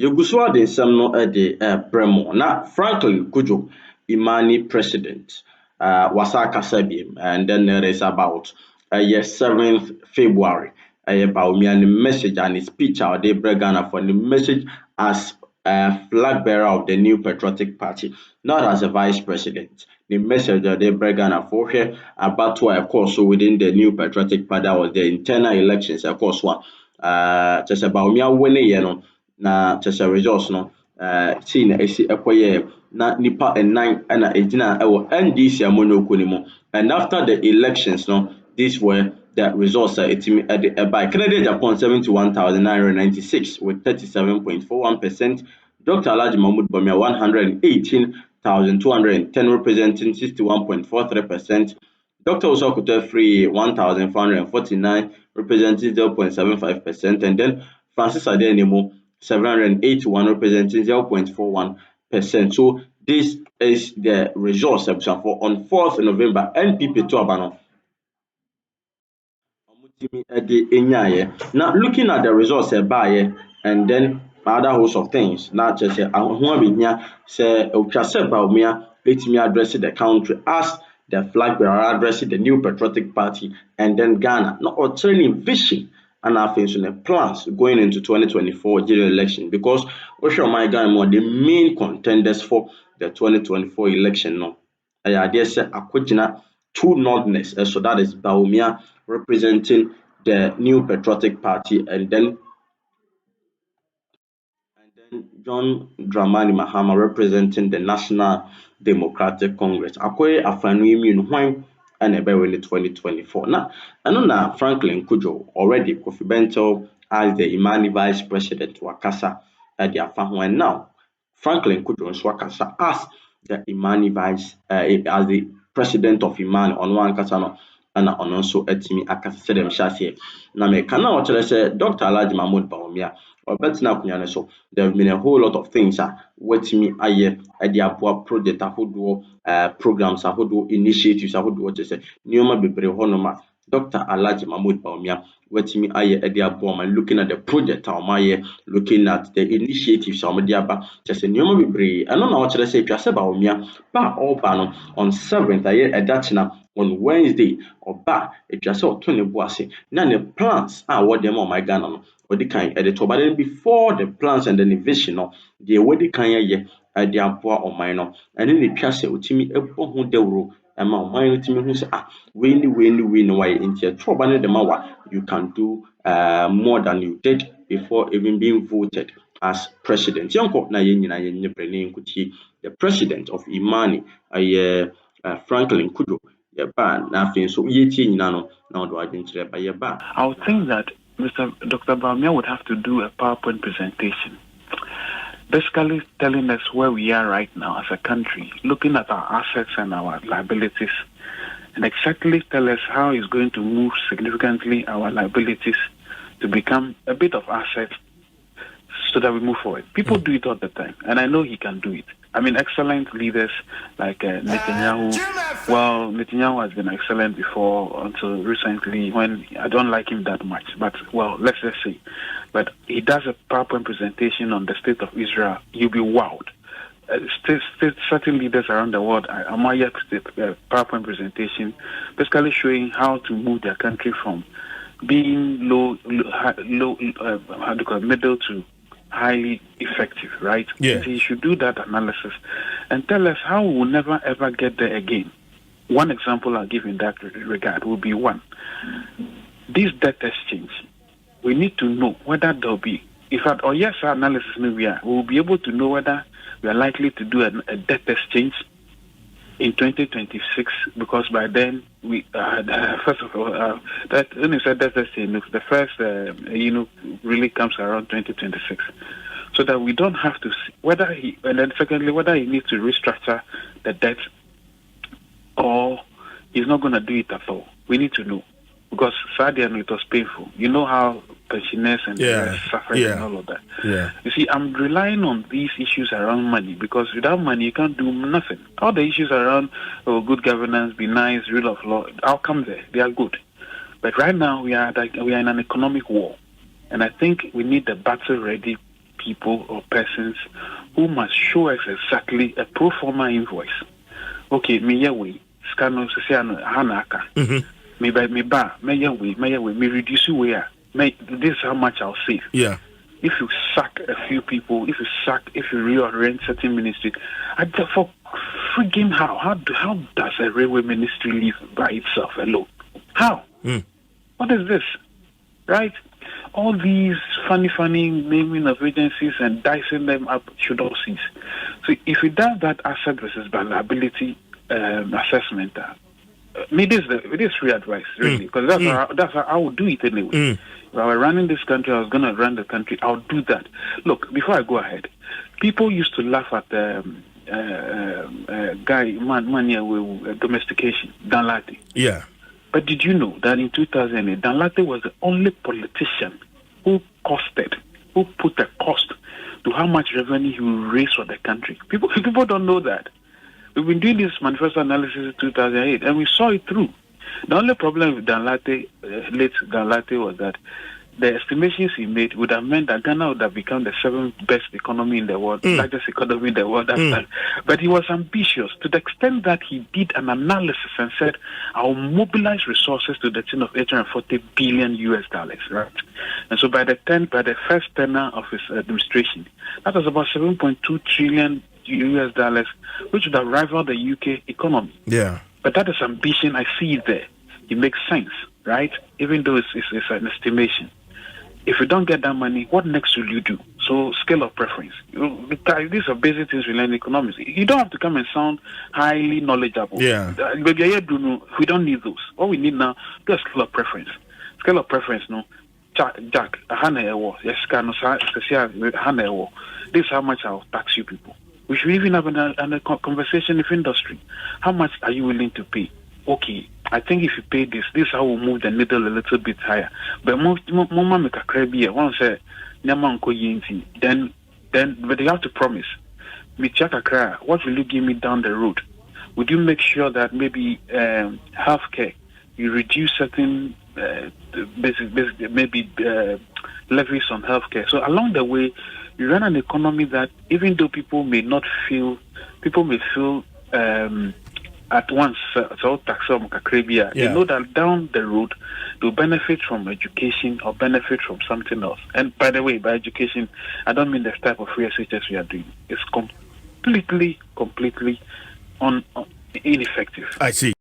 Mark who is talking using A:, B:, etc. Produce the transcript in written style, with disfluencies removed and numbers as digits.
A: Yegusua de nsɛm no de brɛ na Franklin Kudjoe Imani president wasa kasa biem, and then it is about 7th February. Baumia the message and his speech out there Ghana for the message as flag bearer of the new patriotic party, not as a vice president. The message that they Ghana for here about what of course so within the new patriotic party was the internal elections, of course one just about winning, you know, na just a results no see na esi ekoye na nipa nine na ejina ewo NDC amonyoku ni mu, and after the elections no, these were the results by Canada Japan 71,996 with 37.41%, Dr. Alhaji Mahmoud Bawumia 118,210 representing 61.43%, Dr. Osokuto Free 1,449 representing 0.75%, and then Francis Adenemo 781 representing 0.41%. So this is the results for on 4th November. NPP to Abano. Now looking at the results and then other host of things, not just say Baumia let me address the country as the flag bearer addressing the new patriotic party, and then Ghana not altering vision and our plans going into 2024 general election, because my Ghana the main contenders for the 2024 election no. I dare say Akwejina two Northerners, so that is Baumia representing the new patriotic party, and then John Dramani Mahama representing the National Democratic Congress. Akoye afanu immune hwan and ebe in 2024. Now, I know that Franklin Kudjoe already Kofi Bentil as the Imani vice president wakasa at the afahu, and now Franklin Kudjoe wakasa as the Imani vice as the president of Imani on one kasano. And also etimi akasa dem shase na me kana o chere say Dr. Alhaji Mahmoud Bawumia or betina kunyane. So there have been a whole lot of things wetimi aye the aboa project ahodo programs ahodo initiatives ahodo what say nioma bebre honoma Dr. Alhaji Mahmoud Bawumia wetimi aye the aboa man looking at the project looking at the initiatives aba just say nioma bebre and na o chere say twase Bawumia ba all no on 7th aye edachina on Wednesday or it just saw Tony Boise. Now the plans are what them on my Ghana no or the kind editor, but then before the plans and the vision no, the way the kind ye the poor or minor, and then the chase ultimi ebo hu dewro ama mine ultimi hu say win why into trouble the mawa you can do more than you did before even being voted as president. Yanko na yenyina yenye brene nkuti the president of Imani Franklin Kudjoe. I would
B: think that Dr. Bawumia would have to do a PowerPoint presentation, basically telling us where we are right now as a country, looking at our assets and our liabilities, and exactly tell us how he's going to move significantly our liabilities to become a bit of assets so that we move forward. People do it all the time, and I know he can do it. I mean, excellent leaders like Netanyahu. Well, Netanyahu has been excellent before until recently when I don't like him that much. But, well, let's just say. But he does a PowerPoint presentation on the state of Israel. You'll be wowed. Certain leaders around the world, Amaya PowerPoint presentation, basically showing how to move their country from being middle to highly effective, right?
C: Yeah.
B: So you should do that analysis and tell us how we will never ever get there again. One example I'll give in that regard will be one. This debt exchange, we need to know whether there'll be, if at or yes analysis we will be able to know whether we are likely to do a debt exchange in 2026, because by then we first of all that when you said that the first really comes around 2026, so that we don't have to see whether he, and then secondly whether he needs to restructure the debt or he's not going to do it at all. We need to know, because sadly it was painful. You know how pensioners and suffering and all of that.
C: Yeah.
B: You see, I'm relying on these issues around money, because without money you can't do nothing. All the issues around good governance, be nice, rule of law, I'll come there. They are good. But right now we are in an economic war, and I think we need the battle-ready people or persons who must show us exactly a pro forma invoice. Okay, me yawe, scano sesiano hanaka. Me reduce where. This is how much I'll save.
C: Yeah.
B: If you sack a few people, if you reorient certain ministry, for friggin' how does a railway ministry live by itself alone? How? What is this? Right? All these funny naming of agencies and dicing them up should all cease. So if it does that asset versus vulnerability assessment, it is free advice, really, because that's how I would do it anyway. If I were running this country, I was going to run the country, I'll do that. Look, before I go ahead, people used to laugh at the man here with domestication, Danlate.
C: Yeah.
B: But did you know that in 2008, Danlate was the only politician who put a cost to how much revenue he will raise for the country? People don't know that. We've been doing this manifesto analysis in 2008, and we saw it through. The only problem with Danlate, late Danlate, was that the estimations he made would have meant that Ghana would have become the 7th best economy in the world, largest economy in the world. But he was ambitious to the extent that he did an analysis and said, "I'll mobilize resources to the tune of $840 billion US, right?" And so by the first tenure of his administration, that was about $7.2 trillion US, which would have rivaled the UK economy.
C: Yeah.
B: But that is ambition. I see it there. It makes sense, right? Even though it's an estimation. If you don't get that money, what next will you do? So, scale of preference. These are basic things we learn in economics. You don't have to come and sound highly knowledgeable.
C: Yeah.
B: But we don't need those. What we need now is a scale of preference. Scale of preference, no. Jack, this is how much I'll tax you people. We should even have a conversation with industry. How much are you willing to pay? Okay, I think if you pay this is how we'll move the needle a little bit higher. But mama make a crabby once then but they have to promise. What will you give me down the road? Would you make sure that maybe healthcare, you reduce certain maybe levies on healthcare? So along the way, you run an economy that even though people may feel at once so tax they know that down the road they'll benefit from education or benefit from something else. And by the way, by education, I don't mean the type of free SHS we are doing. It's completely ineffective.
C: I see.